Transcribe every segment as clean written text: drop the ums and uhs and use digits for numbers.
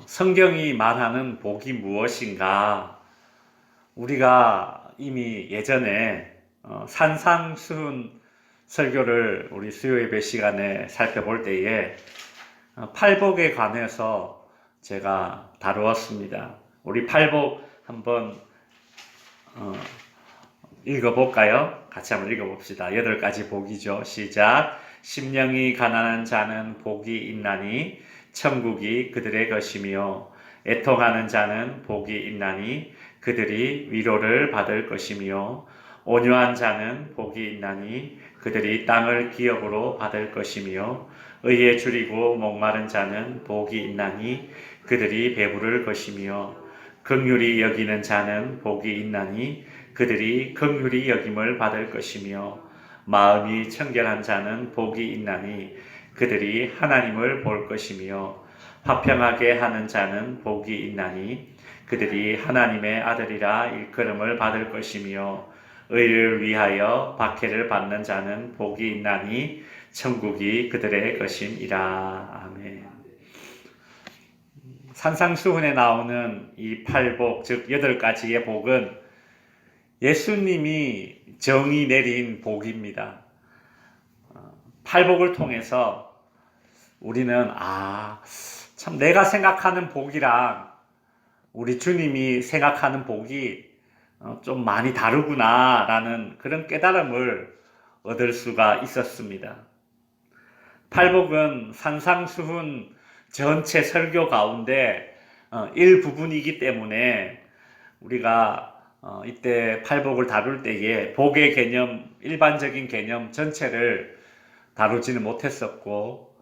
성경이 말하는 복이 무엇인가? 우리가 이미 예전에 산상수훈 설교를 우리 수요예배 시간에 살펴볼 때에 팔복에 관해서 제가 다루었습니다. 우리 팔복 한번 읽어볼까요? 같이 한번 읽어봅시다. 8가지 복이죠. 시작. 심령이 가난한 자는 복이 있나니 천국이 그들의 것이며 애통하는 자는 복이 있나니 그들이 위로를 받을 것이며 온유한 자는 복이 있나니 그들이 땅을 기업으로 받을 것이며 의에 줄이고 목마른 자는 복이 있나니 그들이 배부를 것이며 긍휼히 여기는 자는 복이 있나니 그들이 긍휼히 여김을 받을 것이며 마음이 청결한 자는 복이 있나니 그들이 하나님을 볼 것이며 화평하게 하는 자는 복이 있나니 그들이 하나님의 아들이라 일컬음을 받을 것이며 의를 위하여 박해를 받는 자는 복이 있나니 천국이 그들의 것임이라. 아멘. 산상수훈에 나오는 이 팔복, 즉 8가지의 복은 예수님이 정의 내린 복입니다. 팔복을 통해서 우리는 참 내가 생각하는 복이랑 우리 주님이 생각하는 복이 좀 많이 다르구나 라는 그런 깨달음을 얻을 수가 있었습니다. 팔복은 산상수훈 전체 설교 가운데 일부분이기 때문에 우리가 이때 팔복을 다룰 때에 복의 개념, 일반적인 개념 전체를 다루지는 못했었고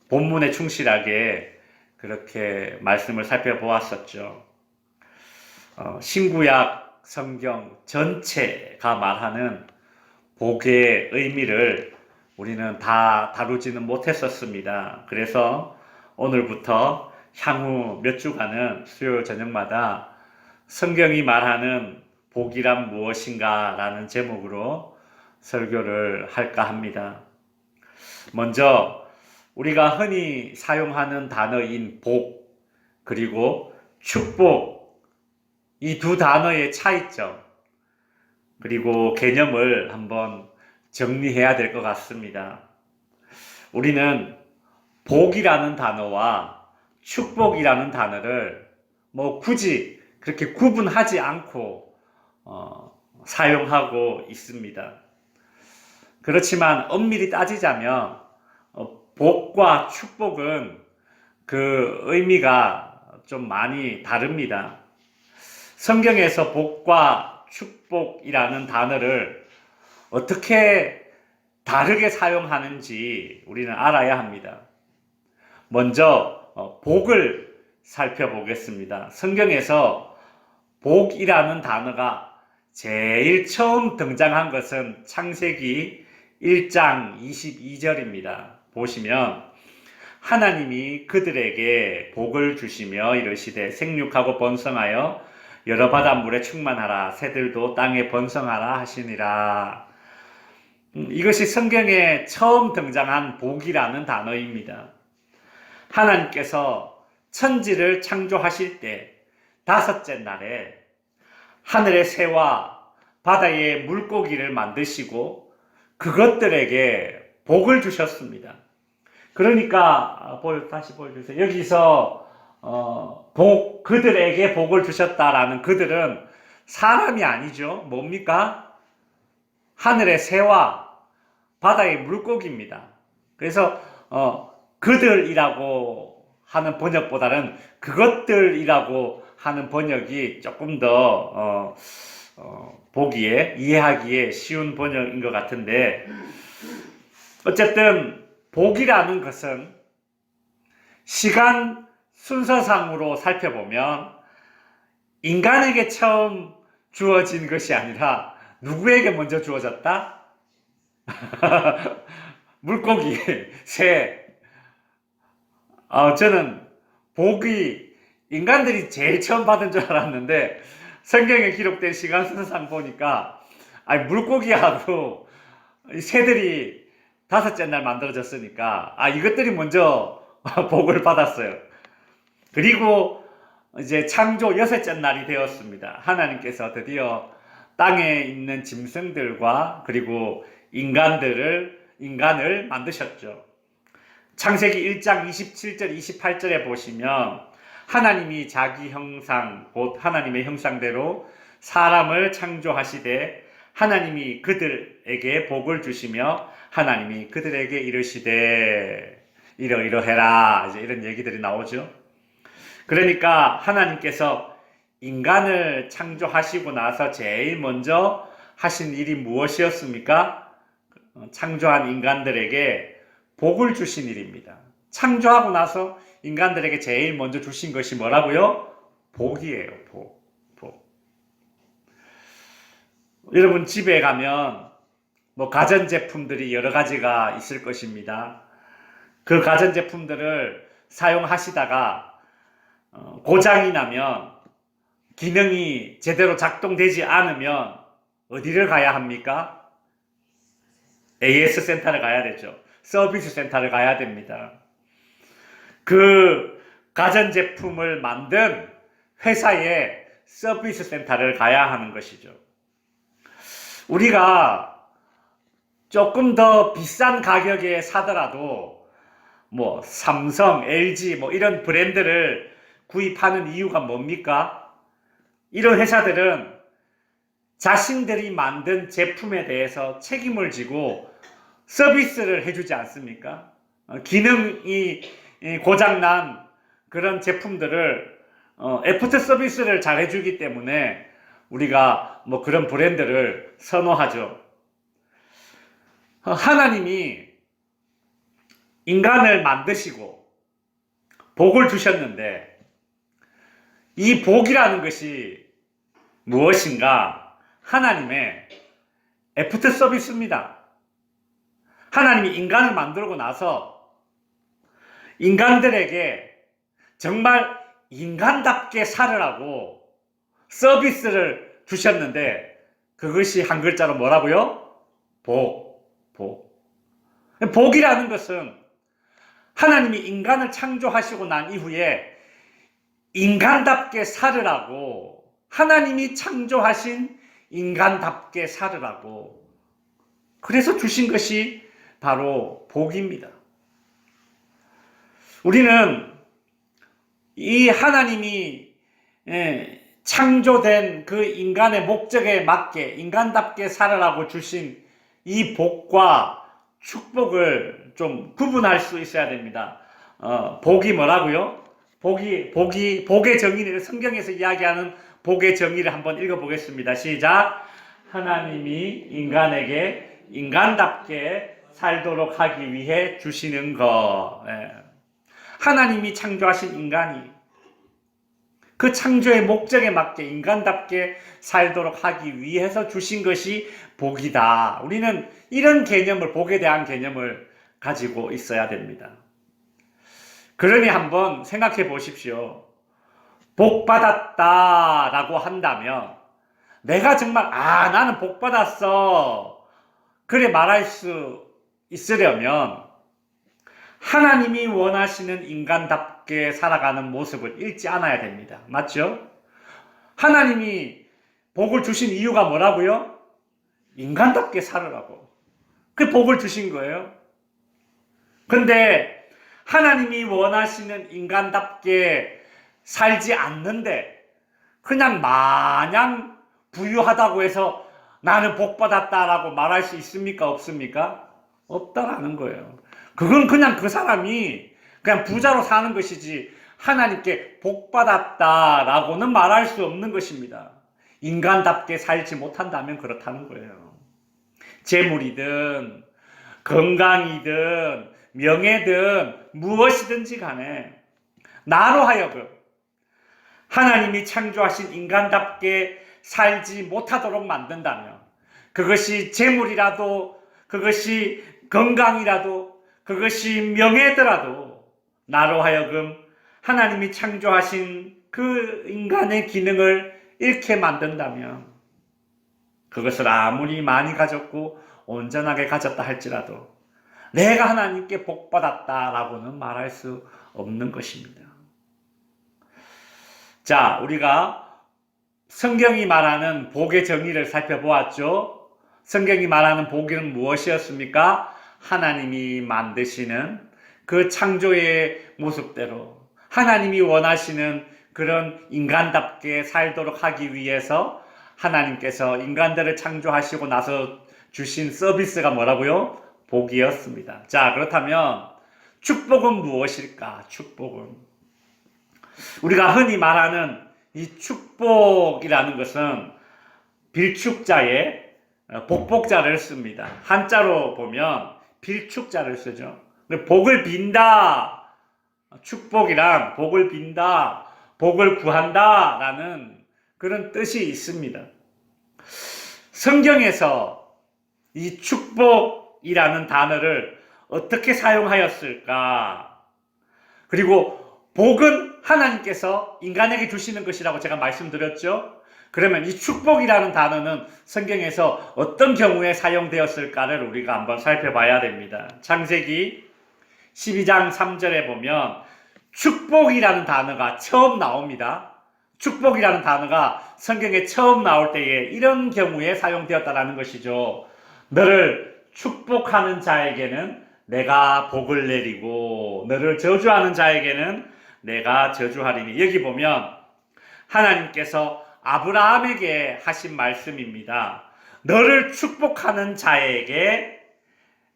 본문에 충실하게 그렇게 말씀을 살펴보았었죠. 신구약 성경 전체가 말하는 복의 의미를 우리는 다 다루지는 못했었습니다. 그래서 오늘부터 향후 몇 주간은 수요일 저녁마다 성경이 말하는 복이란 무엇인가 라는 제목으로 설교를 할까 합니다. 먼저 우리가 흔히 사용하는 단어인 복 그리고 축복 이 두 단어의 차이점 그리고 개념을 한번 정리해야 될 것 같습니다. 우리는 복이라는 단어와 축복이라는 단어를 굳이 그렇게 구분하지 않고 사용하고 있습니다. 그렇지만 엄밀히 따지자면 복과 축복은 그 의미가 좀 많이 다릅니다. 성경에서 복과 축복이라는 단어를 어떻게 다르게 사용하는지 우리는 알아야 합니다. 먼저 복을 살펴보겠습니다. 성경에서 복이라는 단어가 제일 처음 등장한 것은 창세기 1장 22절입니다. 보시면 하나님이 그들에게 복을 주시며 이르시되 생육하고 번성하여 여러 바닷물에 충만하라 새들도 땅에 번성하라 하시니라. 이것이 성경에 처음 등장한 복이라는 단어입니다. 하나님께서 천지를 창조하실 때 5째 날에 하늘의 새와 바다의 물고기를 만드시고 그것들에게 복을 주셨습니다. 그러니까 다시 보여주세요. 여기서 그들에게 복을 주셨다라는 그들은 사람이 아니죠. 뭡니까? 하늘의 새와 바다의 물고기입니다. 그래서 그들이라고 하는 번역보다는 그것들이라고 하는 번역이 조금 더 보기에 이해하기에 쉬운 번역인 것 같은데 어쨌든 복이라는 것은 시간 순서상으로 살펴보면 인간에게 처음 주어진 것이 아니라 누구에게 먼저 주어졌다? 물고기, 새. 저는 복이 인간들이 제일 처음 받은 줄 알았는데 성경에 기록된 시간 순서상 보니까 물고기하고 새들이 5째 날 만들어졌으니까 이것들이 먼저 복을 받았어요. 그리고 이제 창조 여섯째 날이 되었습니다. 하나님께서 드디어 땅에 있는 짐승들과 그리고 인간을 만드셨죠. 창세기 1장 27절 28절에 보시면 하나님이 자기 형상 곧 하나님의 형상대로 사람을 창조하시되 하나님이 그들에게 복을 주시며 하나님이 그들에게 이르시되 이러이러해라, 이제 이런 얘기들이 나오죠. 그러니까 하나님께서 인간을 창조하시고 나서 제일 먼저 하신 일이 무엇이었습니까? 창조한 인간들에게 복을 주신 일입니다. 창조하고 나서 인간들에게 제일 먼저 주신 것이 뭐라고요? 복이에요. 복. 여러분 집에 가면 가전제품들이 여러 가지가 있을 것입니다. 그 가전제품들을 사용하시다가 고장이 나면, 기능이 제대로 작동되지 않으면 어디를 가야 합니까? AS 센터를 가야 되죠. 서비스 센터를 가야 됩니다. 그 가전제품을 만든 회사의 서비스 센터를 가야 하는 것이죠. 우리가 조금 더 비싼 가격에 사더라도 삼성, LG 이런 브랜드를 구입하는 이유가 뭡니까? 이런 회사들은 자신들이 만든 제품에 대해서 책임을 지고 서비스를 해주지 않습니까? 기능이 고장난 그런 제품들을 애프터 서비스를 잘 해주기 때문에 우리가 그런 브랜드를 선호하죠. 하나님이 인간을 만드시고 복을 주셨는데 이 복이라는 것이 무엇인가? 하나님의 애프터 서비스입니다. 하나님이 인간을 만들고 나서 인간들에게 정말 인간답게 살으라고 서비스를 주셨는데 그것이 한 글자로 뭐라고요? 복이라는 것은 하나님이 인간을 창조하시고 난 이후에 인간답게 살으라고, 하나님이 창조하신 인간답게 살으라고 그래서 주신 것이 바로 복입니다. 우리는 이 하나님이 창조된 그 인간의 목적에 맞게 인간답게 살아라고 주신 이 복과 축복을 좀 구분할 수 있어야 됩니다. 복이 뭐라고요? 복의 정의를, 성경에서 이야기하는 복의 정의를 한번 읽어보겠습니다. 시작. 하나님이 인간에게 인간답게 살도록 하기 위해 주시는 것. 하나님이 창조하신 인간이 그 창조의 목적에 맞게 인간답게 살도록 하기 위해서 주신 것이 복이다. 우리는 이런 개념을, 복에 대한 개념을 가지고 있어야 됩니다. 그러니 한번 생각해 보십시오. 복 받았다라고 한다면 내가 정말 나는 복 받았어 그래 말할 수 있으려면 하나님이 원하시는 인간답게 살아가는 모습을 잃지 않아야 됩니다. 맞죠? 하나님이 복을 주신 이유가 뭐라고요? 인간답게 살으라고. 그 복을 주신 거예요. 근데 하나님이 원하시는 인간답게 살지 않는데 그냥 마냥 부유하다고 해서 나는 복 받았다라고 말할 수 있습니까? 없습니까? 없다라는 거예요. 그건 그냥 그 사람이 그냥 부자로 사는 것이지 하나님께 복 받았다라고는 말할 수 없는 것입니다. 인간답게 살지 못한다면 그렇다는 거예요. 재물이든 건강이든 명예든 무엇이든지 간에 나로 하여금 하나님이 창조하신 인간답게 살지 못하도록 만든다면 그것이 재물이라도 그것이 건강이라도 그것이 명예더라도 나로 하여금 하나님이 창조하신 그 인간의 기능을 잃게 만든다면 그것을 아무리 많이 가졌고 온전하게 가졌다 할지라도 내가 하나님께 복 받았다라고는 말할 수 없는 것입니다. 자, 우리가 성경이 말하는 복의 정의를 살펴보았죠. 성경이 말하는 복은 무엇이었습니까? 하나님이 만드시는 그 창조의 모습대로 하나님이 원하시는 그런 인간답게 살도록 하기 위해서 하나님께서 인간들을 창조하시고 나서 주신 서비스가 뭐라고요? 복이었습니다. 자, 그렇다면 축복은 무엇일까? 축복은 우리가 흔히 말하는 이 축복이라는 것은 빌축자에 복복자를 씁니다. 한자로 보면 빌축자를 쓰죠. 복을 빈다, 축복이란 복을 빈다, 복을 구한다 라는 그런 뜻이 있습니다. 성경에서 이 축복이라는 단어를 어떻게 사용하였을까? 그리고 복은 하나님께서 인간에게 주시는 것이라고 제가 말씀드렸죠. 그러면 이 축복이라는 단어는 성경에서 어떤 경우에 사용되었을까를 우리가 한번 살펴봐야 됩니다. 창세기 12장 3절에 보면 축복이라는 단어가 처음 나옵니다. 축복이라는 단어가 성경에 처음 나올 때에 이런 경우에 사용되었다는 것이죠. 너를 축복하는 자에게는 내가 복을 내리고 너를 저주하는 자에게는 내가 저주하리니. 여기 보면 하나님께서 아브라함에게 하신 말씀입니다. 너를 축복하는 자에게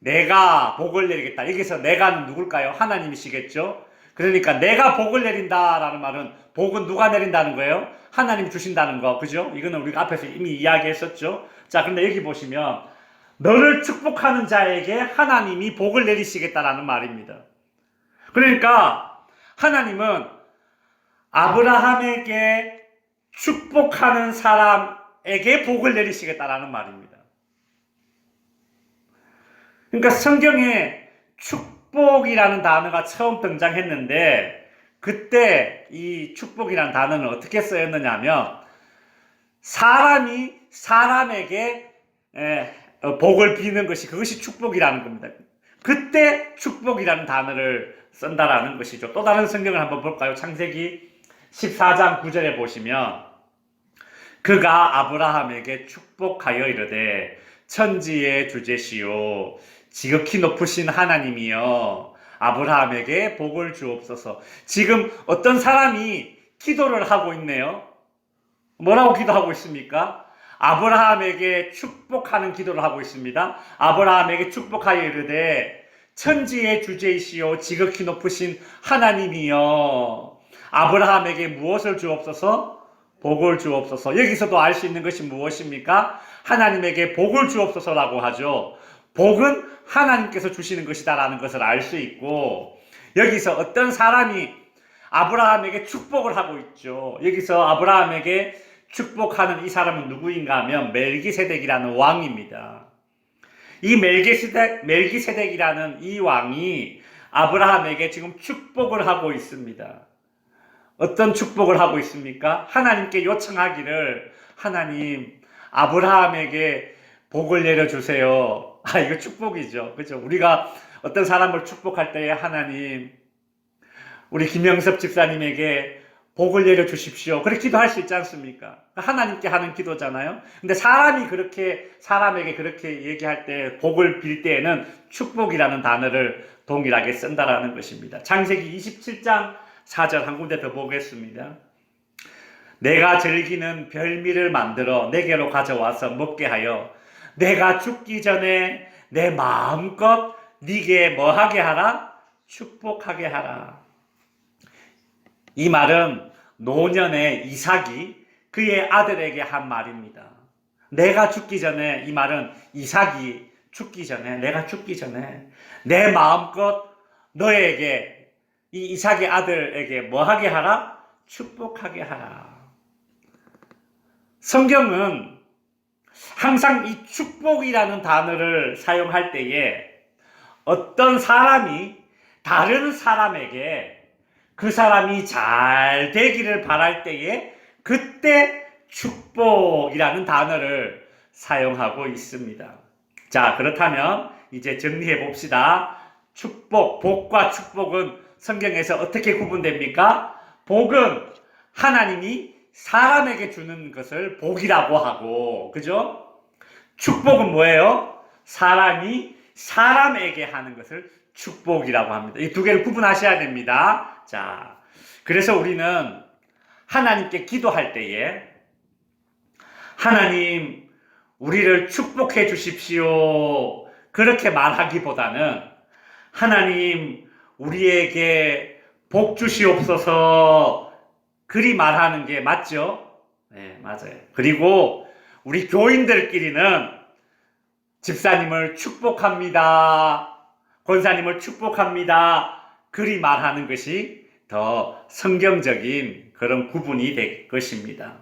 내가 복을 내리겠다. 여기서 내가는 누굴까요? 하나님이시겠죠? 그러니까 내가 복을 내린다라는 말은 복은 누가 내린다는 거예요? 하나님 주신다는 거. 그죠? 이거는 우리가 앞에서 이미 이야기했었죠. 자, 그런데 여기 보시면 너를 축복하는 자에게 하나님이 복을 내리시겠다라는 말입니다. 그러니까 하나님은 아브라함에게 축복하는 사람에게 복을 내리시겠다라는 말입니다. 그러니까 성경에 축복이라는 단어가 처음 등장했는데 그때 이 축복이라는 단어는 어떻게 쓰였느냐 하면 사람이 사람에게 복을 비는 것이 그것이 축복이라는 겁니다. 그때 축복이라는 단어를 쓴다라는 것이죠. 또 다른 성경을 한번 볼까요? 창세기 14장 9절에 보시면 그가 아브라함에게 축복하여 이르되 천지의 주제시오 지극히 높으신 하나님이여 아브라함에게 복을 주옵소서. 지금 어떤 사람이 기도를 하고 있네요. 뭐라고 기도하고 있습니까? 아브라함에게 축복하는 기도를 하고 있습니다. 아브라함에게 축복하여 이르되 천지의 주제이시오 지극히 높으신 하나님이여 아브라함에게 무엇을 주옵소서? 복을 주옵소서. 여기서도 알 수 있는 것이 무엇입니까? 하나님에게 복을 주옵소서라고 하죠. 복은 하나님께서 주시는 것이다라는 것을 알 수 있고 여기서 어떤 사람이 아브라함에게 축복을 하고 있죠. 여기서 아브라함에게 축복하는 이 사람은 누구인가 하면 멜기세덱이라는 왕입니다. 이 멜기세덱이라는 이 왕이 아브라함에게 지금 축복을 하고 있습니다. 어떤 축복을 하고 있습니까? 하나님께 요청하기를 하나님 아브라함에게 복을 내려주세요. 이거 축복이죠. 그렇죠? 우리가 어떤 사람을 축복할 때에 하나님 우리 김영섭 집사님에게 복을 내려주십시오. 그렇게 기도할 수 있지 않습니까? 하나님께 하는 기도잖아요. 근데 사람이 그렇게 사람에게 그렇게 얘기할 때 복을 빌 때에는 축복이라는 단어를 동일하게 쓴다라는 것입니다. 창세기 27장 4절 한 군데 더 보겠습니다. 내가 즐기는 별미를 만들어 내게로 가져와서 먹게 하여 내가 죽기 전에 내 마음껏 네게 뭐하게 하라? 축복하게 하라. 이 말은 노년의 이삭이 그의 아들에게 한 말입니다. 내가 죽기 전에, 이 말은 이삭이 죽기 전에, 내가 죽기 전에 내 마음껏 너에게, 이 이삭의 아들에게 뭐하게 하라? 축복하게 하라. 성경은 항상 이 축복이라는 단어를 사용할 때에 어떤 사람이 다른 사람에게 그 사람이 잘 되기를 바랄 때에 그때 축복이라는 단어를 사용하고 있습니다. 자, 그렇다면 이제 정리해 봅시다. 축복, 복과 축복은 성경에서 어떻게 구분됩니까? 복은 하나님이 사람에게 주는 것을 복이라고 하고, 그죠? 축복은 뭐예요? 사람이 사람에게 하는 것을 축복이라고 합니다. 이 두 개를 구분하셔야 됩니다. 자, 그래서 우리는 하나님께 기도할 때에 하나님, 우리를 축복해 주십시오, 그렇게 말하기보다는 하나님, 우리에게 복 주시옵소서, 그리 말하는 게 맞죠? 네, 맞아요. 그리고 우리 교인들끼리는 집사님을 축복합니다, 권사님을 축복합니다, 그리 말하는 것이 더 성경적인 그런 구분이 될 것입니다.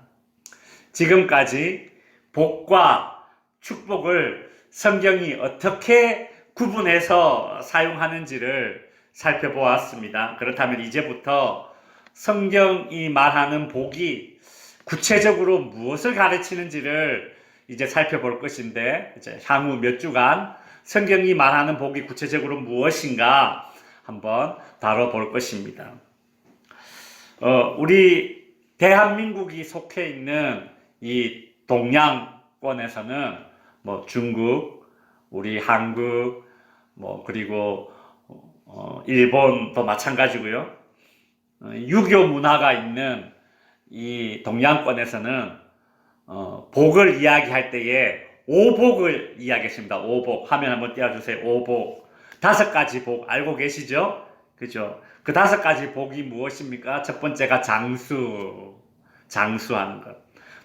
지금까지 복과 축복을 성경이 어떻게 구분해서 사용하는지를 살펴보았습니다. 그렇다면 이제부터 성경이 말하는 복이 구체적으로 무엇을 가르치는지를 이제 살펴볼 것인데, 이제 향후 몇 주간 성경이 말하는 복이 구체적으로 무엇인가 한번 다뤄볼 것입니다. 우리 대한민국이 속해 있는 이 동양권에서는 뭐 중국, 우리 한국, 뭐 그리고 일본도 마찬가지고요. 유교 문화가 있는 이 동양권에서는 복을 이야기할 때에 오복을 이야기했습니다. 오복. 화면 한번 띄워주세요. 오복. 5가지 복 알고 계시죠? 그죠? 그 5가지 복이 무엇입니까? 첫 번째가 장수하는 것.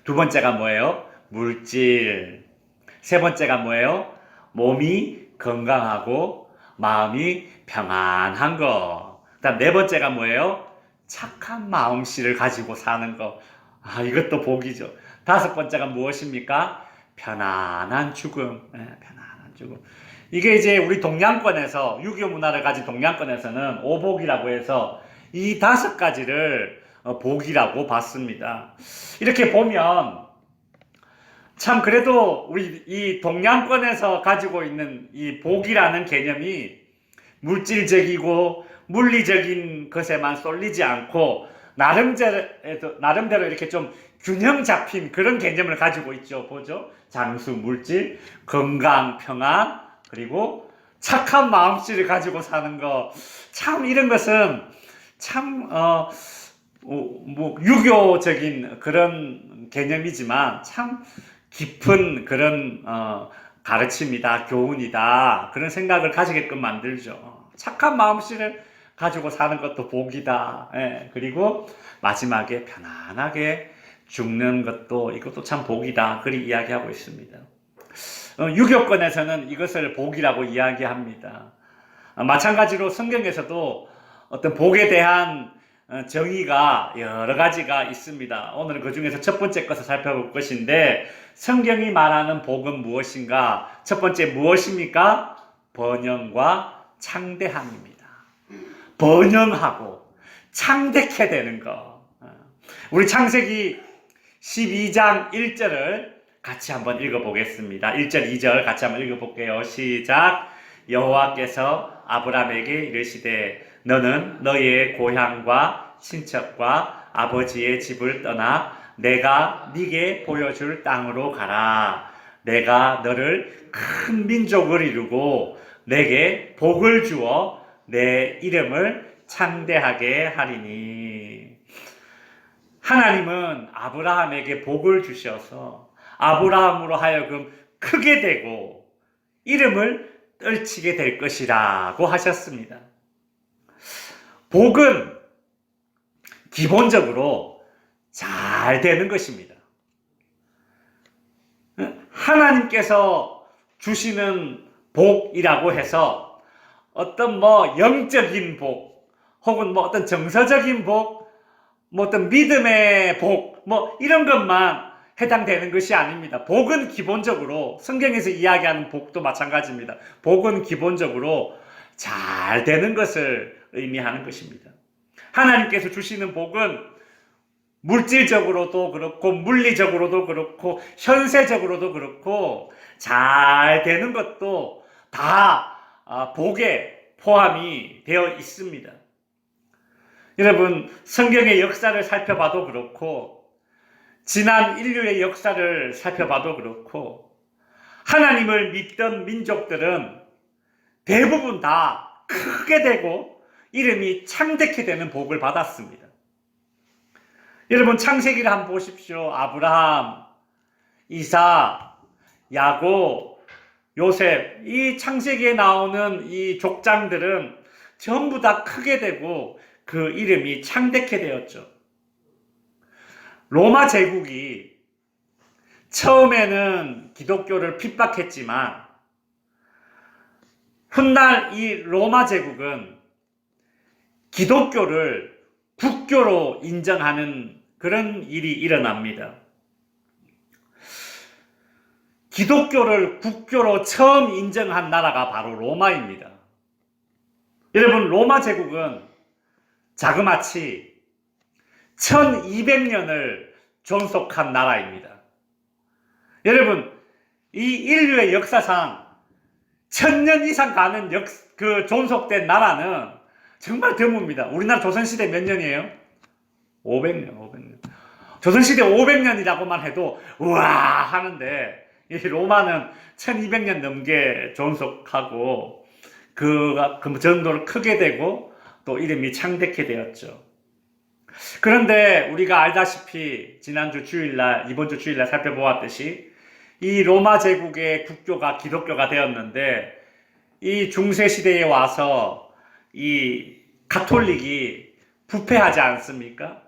두 번째가 뭐예요? 물질. 세 번째가 뭐예요? 몸이 건강하고 마음이 평안한 것. 그다음 네 번째가 뭐예요? 착한 마음씨를 가지고 사는 것. 이것도 복이죠. 5번째가 무엇입니까? 편안한 죽음. 편안한 죽음. 이게 이제 우리 동양권에서, 유교 문화를 가진 동양권에서는 오복이라고 해서 이 5가지를 복이라고 봤습니다. 이렇게 보면 참 그래도 우리 이 동양권에서 가지고 있는 이 복이라는 개념이 물질적이고 물리적인 것에만 쏠리지 않고 나름대로 이렇게 좀 균형 잡힌 그런 개념을 가지고 있죠. 보죠? 장수, 물질, 건강, 평안, 그리고 착한 마음씨를 가지고 사는 거. 참 이런 것은 참 뭐 유교적인 그런 개념이지만 참 깊은 그런 가르침이다, 교훈이다, 그런 생각을 가지게끔 만들죠. 착한 마음씨를 가지고 사는 것도 복이다. 그리고 마지막에 편안하게 죽는 것도, 이것도 참 복이다, 그리 이야기하고 있습니다. 유교권에서는 이것을 복이라고 이야기합니다. 마찬가지로 성경에서도 어떤 복에 대한 정의가 여러 가지가 있습니다. 오늘은 그 중에서 첫 번째 것을 살펴볼 것인데, 성경이 말하는 복은 무엇인가? 첫 번째 무엇입니까? 번영과 창대함입니다. 번영하고 창대케 되는 것. 우리 창세기 12장 1절을 같이 한번 읽어보겠습니다. 1절, 2절 같이 한번 읽어볼게요. 시작. 여호와께서 아브라함에게 이르시되 너는 너의 고향과 친척과 아버지의 집을 떠나 내가 네게 보여줄 땅으로 가라. 내가 너를 큰 민족을 이루고 내게 복을 주어 내 이름을 창대하게 하리니. 하나님은 아브라함에게 복을 주셔서 아브라함으로 하여금 크게 되고 이름을 떨치게 될 것이라고 하셨습니다. 복은 기본적으로 잘 되는 것입니다. 하나님께서 주시는 복이라고 해서 어떤 영적인 복, 혹은 어떤 정서적인 복, 어떤 믿음의 복, 이런 것만 해당되는 것이 아닙니다. 복은 기본적으로 성경에서 이야기하는 복도 마찬가지입니다. 복은 기본적으로 잘 되는 것을 의미하는 것입니다. 하나님께서 주시는 복은 물질적으로도 그렇고 물리적으로도 그렇고 현세적으로도 그렇고 잘 되는 것도 다 복에 포함이 되어 있습니다. 여러분, 성경의 역사를 살펴봐도 그렇고, 지난 인류의 역사를 살펴봐도 그렇고, 하나님을 믿던 민족들은 대부분 다 크게 되고 이름이 창대케 되는 복을 받았습니다. 여러분, 창세기를 한번 보십시오. 아브라함, 이삭, 야곱, 요셉, 이 창세기에 나오는 이 족장들은 전부 다 크게 되고 그 이름이 창대케 되었죠. 로마 제국이 처음에는 기독교를 핍박했지만 훗날 이 로마 제국은 기독교를 국교로 인정하는 그런 일이 일어납니다. 기독교를 국교로 처음 인정한 나라가 바로 로마입니다. 여러분, 로마 제국은 자그마치 1200년을 존속한 나라입니다. 여러분, 이 인류의 역사상 1000년 이상 가는 존속된 나라는 정말 드뭅니다. 우리나라 조선시대 몇 년이에요? 500년. 조선시대 500년이라고만 해도 우와 하는데, 이 로마는 1200년 넘게 존속하고 그 정도로 크게 되고 또 이름이 창대케 되었죠. 그런데 우리가 알다시피 이번 주 주일날 살펴보았듯이 이 로마 제국의 국교가 기독교가 되었는데, 이 중세시대에 와서 이 가톨릭이 부패하지 않습니까?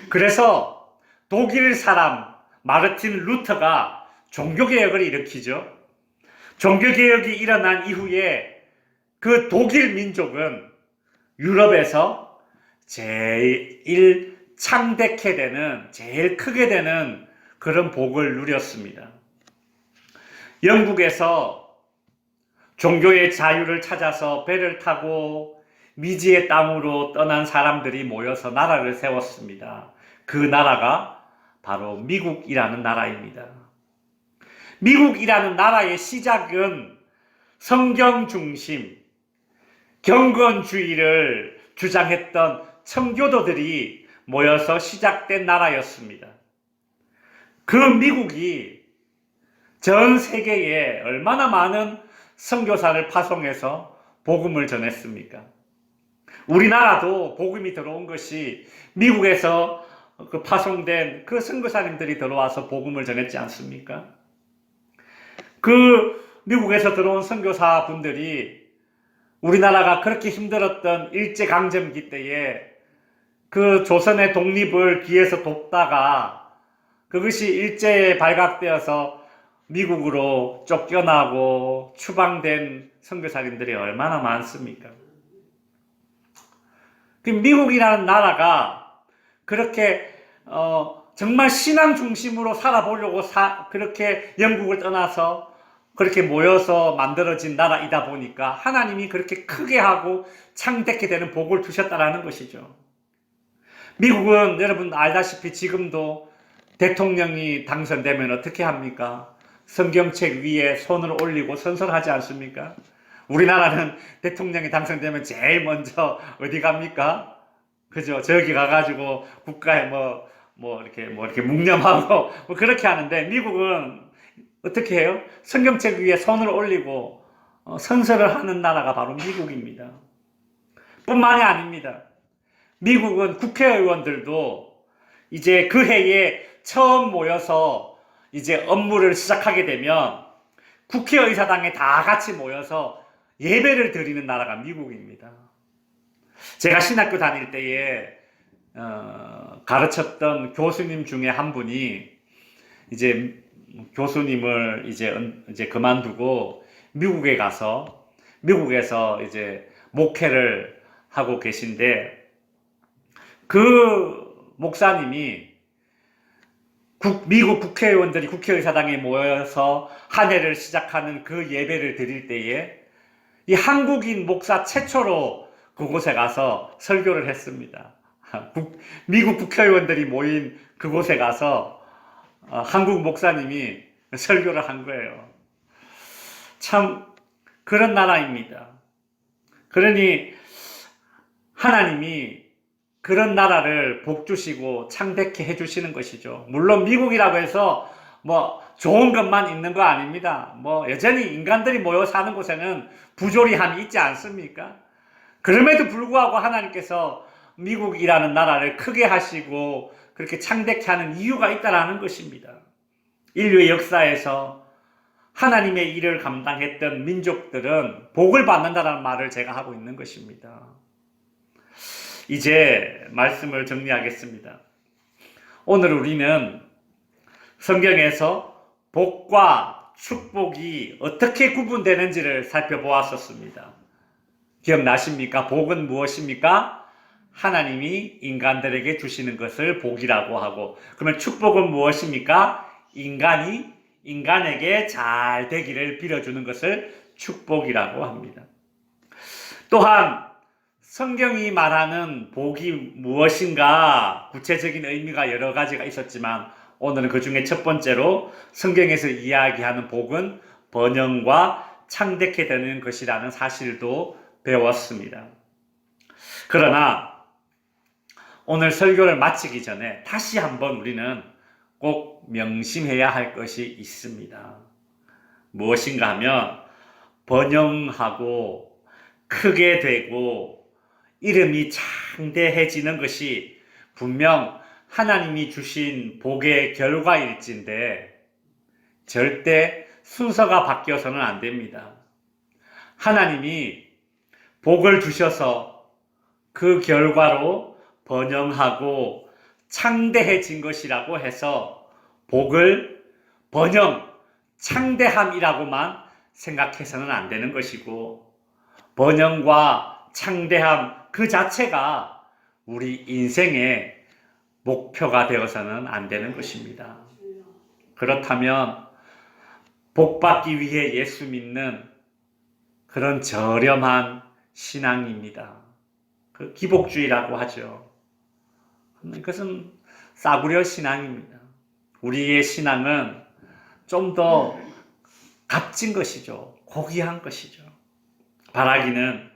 그래서 독일 사람 마르틴 루터가 종교개혁을 일으키죠. 종교개혁이 일어난 이후에 그 독일 민족은 유럽에서 제일 창대케 되는, 제일 크게 되는 그런 복을 누렸습니다. 영국에서 종교의 자유를 찾아서 배를 타고 미지의 땅으로 떠난 사람들이 모여서 나라를 세웠습니다. 그 나라가 바로 미국이라는 나라입니다. 미국이라는 나라의 시작은 성경 중심, 경건주의를 주장했던 청교도들이 모여서 시작된 나라였습니다. 그 미국이 전 세계에 얼마나 많은 선교사를 파송해서 복음을 전했습니까? 우리나라도 복음이 들어온 것이 미국에서 파송된 그 선교사님들이 들어와서 복음을 전했지 않습니까? 그 미국에서 들어온 선교사 분들이 우리나라가 그렇게 힘들었던 일제강점기 때에 그 조선의 독립을 뒤에서 돕다가 그것이 일제에 발각되어서 미국으로 쫓겨나고 추방된 선교사님들이 얼마나 많습니까? 그 미국이라는 나라가 그렇게 정말 신앙 중심으로 살아보려고 그렇게 영국을 떠나서 그렇게 모여서 만들어진 나라이다 보니까 하나님이 그렇게 크게 하고 창대케 되는 복을 주셨다라는 것이죠. 미국은 여러분 알다시피 지금도 대통령이 당선되면 어떻게 합니까? 성경책 위에 손을 올리고 선서하지 않습니까? 우리나라는 대통령이 당선되면 제일 먼저 어디 갑니까? 그죠? 저기 가가지고 국가에 이렇게 묵념하고 그렇게 하는데, 미국은 어떻게 해요? 성경책 위에 손을 올리고 선서를 하는 나라가 바로 미국입니다. 뿐만이 아닙니다. 미국은 국회의원들도 이제 그 해에 처음 모여서 이제 업무를 시작하게 되면 국회의사당에 다 같이 모여서 예배를 드리는 나라가 미국입니다. 제가 신학교 다닐 때에 가르쳤던 교수님 중에 한 분이 이제 교수님을 이제 그만두고 미국에서 이제 목회를 하고 계신데, 그 목사님이 미국 국회의원들이 국회의사당에 모여서 한 해를 시작하는 그 예배를 드릴 때에 이 한국인 목사 최초로 그곳에 가서 설교를 했습니다. 미국 국회의원들이 모인 그곳에 가서 한국 목사님이 설교를 한 거예요. 참 그런 나라입니다. 그러니 하나님이 그런 나라를 복 주시고 창백해 해주시는 것이죠. 물론 미국이라고 해서 뭐 좋은 것만 있는 거 아닙니다. 뭐 여전히 인간들이 모여 사는 곳에는 부조리함이 있지 않습니까? 그럼에도 불구하고 하나님께서 미국이라는 나라를 크게 하시고 그렇게 창백해 하는 이유가 있다라는 것입니다. 인류의 역사에서 하나님의 일을 감당했던 민족들은 복을 받는다는 말을 제가 하고 있는 것입니다. 이제 말씀을 정리하겠습니다. 오늘 우리는 성경에서 복과 축복이 어떻게 구분되는지를 살펴보았었습니다. 기억나십니까? 복은 무엇입니까? 하나님이 인간들에게 주시는 것을 복이라고 하고, 그러면 축복은 무엇입니까? 인간이 인간에게 잘 되기를 빌어주는 것을 축복이라고 합니다. 또한 성경이 말하는 복이 무엇인가 구체적인 의미가 여러 가지가 있었지만 오늘은 그 중에 첫 번째로 성경에서 이야기하는 복은 번영과 창대케 되는 것이라는 사실도 배웠습니다. 그러나 오늘 설교를 마치기 전에 다시 한번 우리는 꼭 명심해야 할 것이 있습니다. 무엇인가 하면 번영하고 크게 되고 이름이 창대해지는 것이 분명 하나님이 주신 복의 결과일진데 절대 순서가 바뀌어서는 안 됩니다. 하나님이 복을 주셔서 그 결과로 번영하고 창대해진 것이라고 해서 복을 번영, 창대함이라고만 생각해서는 안 되는 것이고 번영과 창대함 그 자체가 우리 인생의 목표가 되어서는 안 되는 것입니다. 그렇다면 복받기 위해 예수 믿는 그런 저렴한 신앙입니다. 그 기복주의라고 하죠. 그것은 싸구려 신앙입니다. 우리의 신앙은 좀 더 값진 것이죠. 고귀한 것이죠. 바라기는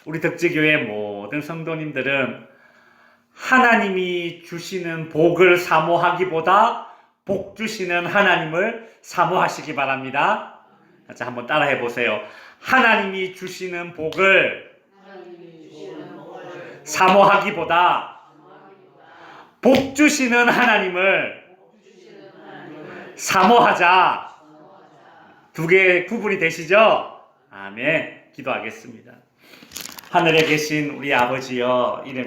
우리 덕지교회 모든 성도님들은 하나님이 주시는 복을 사모하기보다 복 주시는 하나님을 사모하시기 바랍니다. 자, 한번 따라해 보세요. 하나님이 주시는 복을 사모하기보다 복 주시는 하나님을 사모하자. 두 개 구분이 되시죠? 아멘. 기도하겠습니다. 하늘에 계신 우리 아버지여, 이름